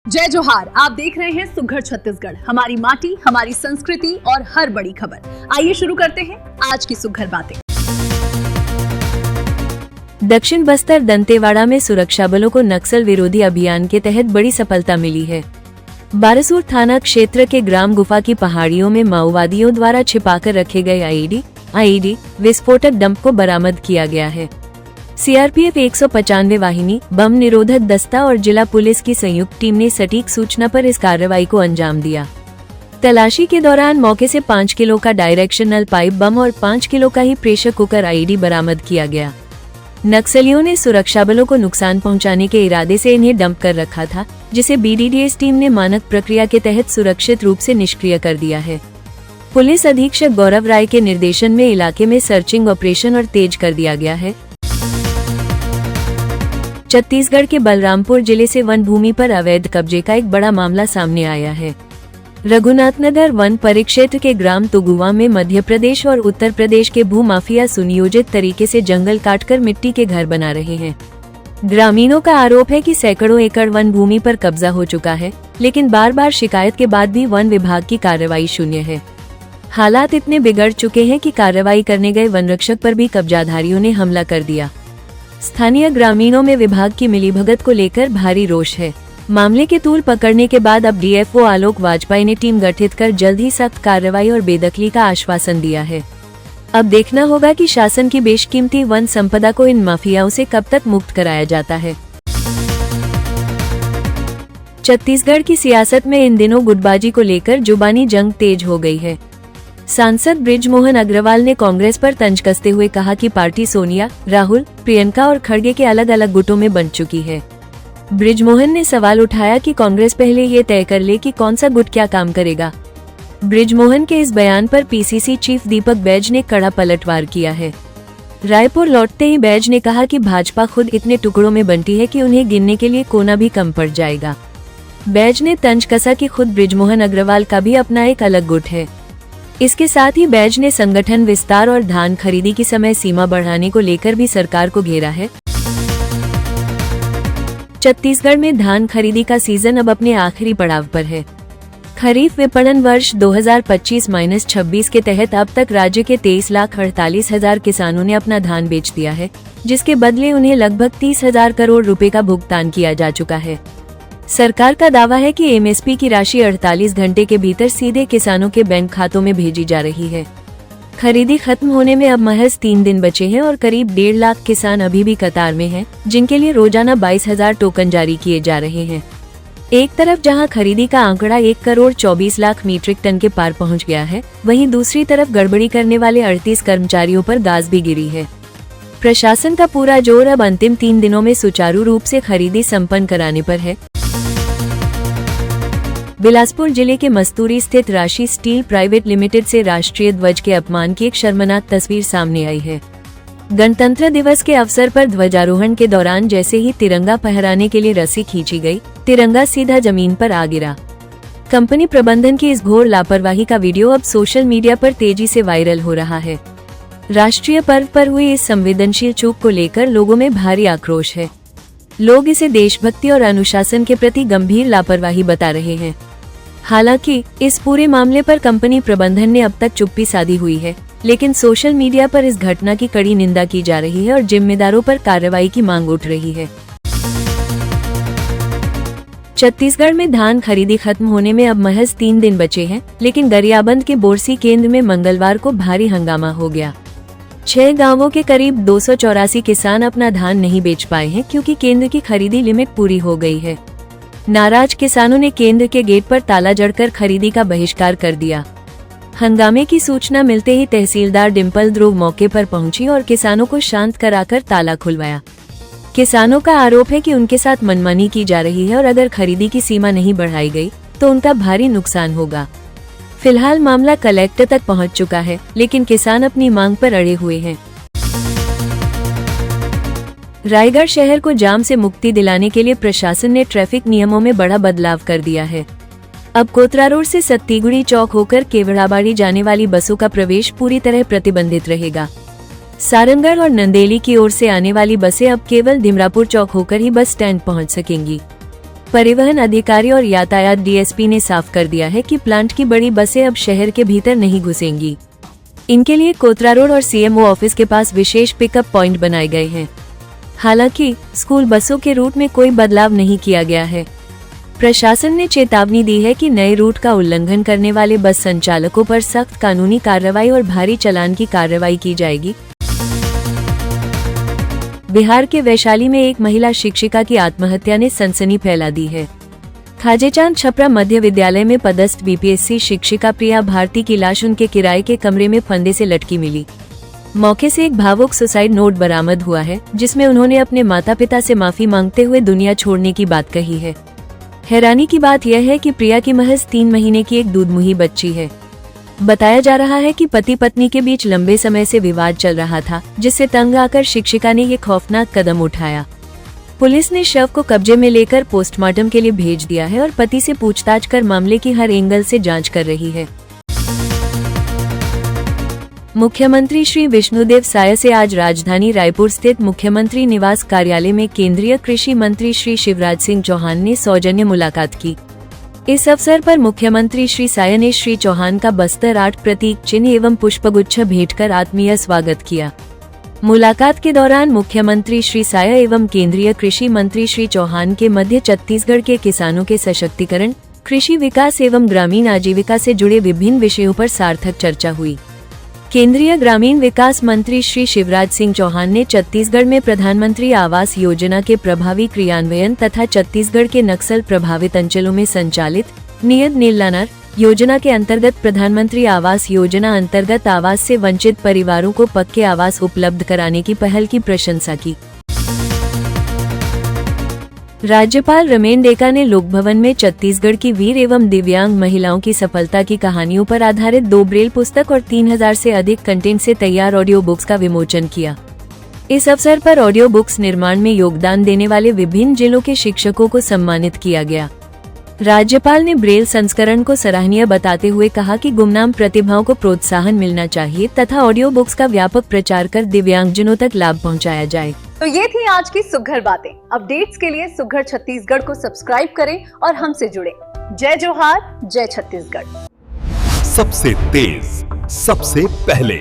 जय जोहार। आप देख रहे हैं सुघड़ छत्तीसगढ़, हमारी माटी, हमारी संस्कृति और हर बड़ी खबर। आइए शुरू करते हैं आज की सुघड़ बातें। दक्षिण बस्तर दंतेवाड़ा में सुरक्षा बलों को नक्सल विरोधी अभियान के तहत बड़ी सफलता मिली है। बारसूर थाना क्षेत्र के ग्राम गुफा की पहाड़ियों में माओवादियों द्वारा छिपाकर रखे गए आईईडी विस्फोटक डंप को बरामद किया गया है। सीआरपीएफ 195 वाहिनी, बम निरोधक दस्ता और जिला पुलिस की संयुक्त टीम ने सटीक सूचना पर इस कार्रवाई को अंजाम दिया। तलाशी के दौरान मौके से 5 किलो का डायरेक्शनल पाइप बम और 5 किलो का ही प्रेशर कुकर आईईडी बरामद किया गया। नक्सलियों ने सुरक्षा बलों को नुकसान पहुंचाने के इरादे से इन्हें डंप कर रखा था, जिसे बीडीडीएस टीम ने मानक प्रक्रिया के तहत सुरक्षित रूप से निष्क्रिय कर दिया है। पुलिस अधीक्षक गौरव राय के निर्देशन में इलाके में सर्चिंग ऑपरेशन और तेज कर दिया गया है। छत्तीसगढ़ के बलरामपुर जिले से वन भूमि पर अवैध कब्जे का एक बड़ा मामला सामने आया है। रघुनाथनगर वन परिक्षेत्र के ग्राम तुगुवा में मध्य प्रदेश और उत्तर प्रदेश के भूमाफिया सुनियोजित तरीके से जंगल काटकर मिट्टी के घर बना रहे हैं। ग्रामीणों का आरोप है कि सैकड़ों एकड़ वन भूमि पर कब्जा हो चुका है, लेकिन बार बार शिकायत के बाद भी वन विभाग की कार्रवाई शून्य है। हालात इतने बिगड़ चुके हैं कि कार्रवाई करने गए वनरक्षक पर भी कब्जाधारियों ने हमला कर दिया। स्थानीय ग्रामीणों में विभाग की मिलीभगत को लेकर भारी रोष है। मामले के तूल पकड़ने के बाद अब डीएफओ आलोक वाजपेयी ने टीम गठित कर जल्द ही सख्त कार्रवाई और बेदखली का आश्वासन दिया है। अब देखना होगा कि शासन की बेशकीमती वन संपदा को इन माफियाओं से कब तक मुक्त कराया जाता है। छत्तीसगढ़ की सियासत में इन दिनों गुटबाजी को लेकर जुबानी जंग तेज हो गई है। सांसद बृजमोहन अग्रवाल ने कांग्रेस पर तंज कसते हुए कहा कि पार्टी सोनिया, राहुल, प्रियंका और खड़गे के अलग अलग गुटों में बंट चुकी है। बृजमोहन ने सवाल उठाया कि कांग्रेस पहले ये तय कर ले कि कौन सा गुट क्या काम करेगा। बृजमोहन के इस बयान पर पीसीसी चीफ दीपक बैज ने कड़ा पलटवार किया है। रायपुर लौटते ही बैज ने कहा कि भाजपा खुद इतने टुकड़ों में बंटी है कि उन्हें गिनने के लिए कोना भी कम पड़ जाएगा। बैज ने तंज कसा कि खुद बृजमोहन अग्रवाल का भी अपना एक अलग गुट है। इसके साथ ही बैज ने संगठन विस्तार और धान खरीदी की समय सीमा बढ़ाने को लेकर भी सरकार को घेरा है। छत्तीसगढ़ में धान खरीदी का सीजन अब अपने आखिरी पड़ाव पर है। खरीफ विपणन वर्ष 2025-26 के तहत अब तक राज्य के 23,48,000 किसानों ने अपना धान बेच दिया है, जिसके बदले उन्हें लगभग 30,000 करोड़ रुपए का भुगतान किया जा चुका है। सरकार का दावा है कि एमएसपी की राशि 48 घंटे के भीतर सीधे किसानों के बैंक खातों में भेजी जा रही है। खरीदी खत्म होने में अब महज 3 दिन बचे हैं और करीब 1.5 लाख किसान अभी भी कतार में हैं, जिनके लिए रोजाना 22,000 टोकन जारी किए जा रहे हैं। एक तरफ जहां खरीदी का आंकड़ा 1 करोड़ 24 लाख मीट्रिक टन के पार पहुंच गया है, वहीं दूसरी तरफ गड़बड़ी करने वाले 38 कर्मचारियों पर गाज भी गिरी है। प्रशासन का पूरा जोर अब अंतिम 3 दिनों में सुचारू रूप से खरीदी संपन्न कराने पर है। बिलासपुर जिले के मस्तूरी स्थित राशि स्टील प्राइवेट लिमिटेड से राष्ट्रीय ध्वज के अपमान की एक शर्मनाक तस्वीर सामने आई है। गणतंत्र दिवस के अवसर पर ध्वजारोहण के दौरान जैसे ही तिरंगा फहराने के लिए रस्सी खींची गई, तिरंगा सीधा जमीन पर आ गिरा। कंपनी प्रबंधन की इस घोर लापरवाही का वीडियो अब सोशल मीडिया पर तेजी से वायरल हो रहा है। राष्ट्रीय पर्व पर हुई इस संवेदनशील चूक को लेकर लोगों में भारी आक्रोश है। लोग इसे देशभक्ति और अनुशासन के प्रति गंभीर लापरवाही बता रहे हैं। हालांकि इस पूरे मामले पर कंपनी प्रबंधन ने अब तक चुप्पी साधी हुई है, लेकिन सोशल मीडिया पर इस घटना की कड़ी निंदा की जा रही है और जिम्मेदारों पर कार्रवाई की मांग उठ रही है। छत्तीसगढ़ में धान खरीदी खत्म होने में अब महज 3 दिन बचे हैं, लेकिन गरियाबंद के बोरसी केंद्र में मंगलवार को भारी हंगामा हो गया। 6 गांवों के करीब 284 किसान अपना धान नहीं बेच पाए हैं, क्योंकि केंद्र की खरीदी लिमिट पूरी हो गई है। नाराज किसानों ने केंद्र के गेट पर ताला जड़कर खरीदी का बहिष्कार कर दिया। हंगामे की सूचना मिलते ही तहसीलदार डिम्पल ध्रुव मौके पर पहुंची और किसानों को शांत कराकर ताला खुलवाया। किसानों का आरोप है कि उनके साथ मनमानी की जा रही है और अगर खरीदी की सीमा नहीं बढ़ाई गई तो उनका भारी नुकसान होगा। फिलहाल मामला कलेक्टर तक पहुंच चुका है, लेकिन किसान अपनी मांग पर अड़े हुए हैं। रायगढ़ शहर को जाम से मुक्ति दिलाने के लिए प्रशासन ने ट्रैफिक नियमों में बड़ा बदलाव कर दिया है। अब कोतरा रोड से सत्तीगुड़ी चौक होकर केवड़ाबाड़ी जाने वाली बसों का प्रवेश पूरी तरह प्रतिबंधित रहेगा। सारंगढ़ और नंदेली की ओर से आने वाली बसें अब केवल धिमरापुर चौक होकर ही बस स्टैंड पहुंच सकेंगी। परिवहन अधिकारी और यातायात डीएसपी ने साफ कर दिया है कि प्लांट की बड़ी बसें अब शहर के भीतर नहीं घुसेंगी। इनके लिए कोतरा रोड और सीएमओ ऑफिस के पास विशेष पिकअप पॉइंट बनाए गए हैं। हालांकि स्कूल बसों के रूट में कोई बदलाव नहीं किया गया है। प्रशासन ने चेतावनी दी है कि नए रूट का उल्लंघन करने वाले बस संचालकों पर सख्त कानूनी कार्रवाई और भारी चालान की कार्रवाई की जाएगी। बिहार के वैशाली में एक महिला शिक्षिका की आत्महत्या ने सनसनी फैला दी है। खाजेचांद छपरा मध्य विद्यालय में पदस्थ बीपीएससी शिक्षिका प्रिया भारती की लाश उनके किराए के कमरे में फंदे से लटकी मिली। मौके से एक भावुक सुसाइड नोट बरामद हुआ है, जिसमें उन्होंने अपने माता पिता से माफी मांगते हुए दुनिया छोड़ने की बात कही है। हैरानी की बात यह है कि प्रिया की महज 3 महीने की एक दूधमुही बच्ची है। बताया जा रहा है कि पति पत्नी के बीच लंबे समय से विवाद चल रहा था, जिससे तंग आकर शिक्षिका ने ये खौफनाक कदम उठाया। पुलिस ने शव को कब्जे में लेकर पोस्टमार्टम के लिए भेज दिया है और पति से पूछताछ कर मामले की हर एंगल से जांच कर रही है। मुख्यमंत्री श्री विष्णुदेव साय से आज राजधानी रायपुर स्थित मुख्यमंत्री निवास कार्यालय में केंद्रीय कृषि मंत्री श्री शिवराज सिंह चौहान ने सौजन्य मुलाकात की। इस अवसर पर मुख्यमंत्री श्री साय ने श्री चौहान का बस्तर आर्ट प्रतीक चिन्ह एवं पुष्पगुच्छ भेंट कर आत्मीय स्वागत किया। मुलाकात के दौरान मुख्यमंत्री श्री साय एवं केंद्रीय कृषि मंत्री श्री चौहान के मध्य छत्तीसगढ़ के किसानों के सशक्तिकरण, कृषि विकास एवं ग्रामीण आजीविका से जुड़े विभिन्न विषयों पर सार्थक चर्चा हुई। केंद्रीय ग्रामीण विकास मंत्री श्री शिवराज सिंह चौहान ने छत्तीसगढ़ में प्रधानमंत्री आवास योजना के प्रभावी क्रियान्वयन तथा छत्तीसगढ़ के नक्सल प्रभावित अंचलों में संचालित नियत नीलानर योजना के अंतर्गत प्रधानमंत्री आवास योजना अंतर्गत आवास से वंचित परिवारों को पक्के आवास उपलब्ध कराने की पहल की प्रशंसा की। राज्यपाल रमेन डेका ने लोकभवन में छत्तीसगढ़ की वीर एवं दिव्यांग महिलाओं की सफलता की कहानियों पर आधारित 2 ब्रेल पुस्तक और 3000 से अधिक कंटेंट से तैयार ऑडियो बुक्स का विमोचन किया। इस अवसर पर ऑडियो बुक्स निर्माण में योगदान देने वाले विभिन्न जिलों के शिक्षकों को सम्मानित किया गया। राज्यपाल ने ब्रेल संस्करण को सराहनीय बताते हुए कहा कि गुमनाम प्रतिभाओं को प्रोत्साहन मिलना चाहिए तथा ऑडियो बुक्स का व्यापक प्रचार कर दिव्यांगजनों तक लाभ पहुंचाया जाए। तो ये थी आज की सुघर बातें। अपडेट्स के लिए सुघर छत्तीसगढ़ को सब्सक्राइब करें और हमसे जुड़े। जय जोहार, जय छत्तीसगढ़। सबसे तेज, सबसे पहले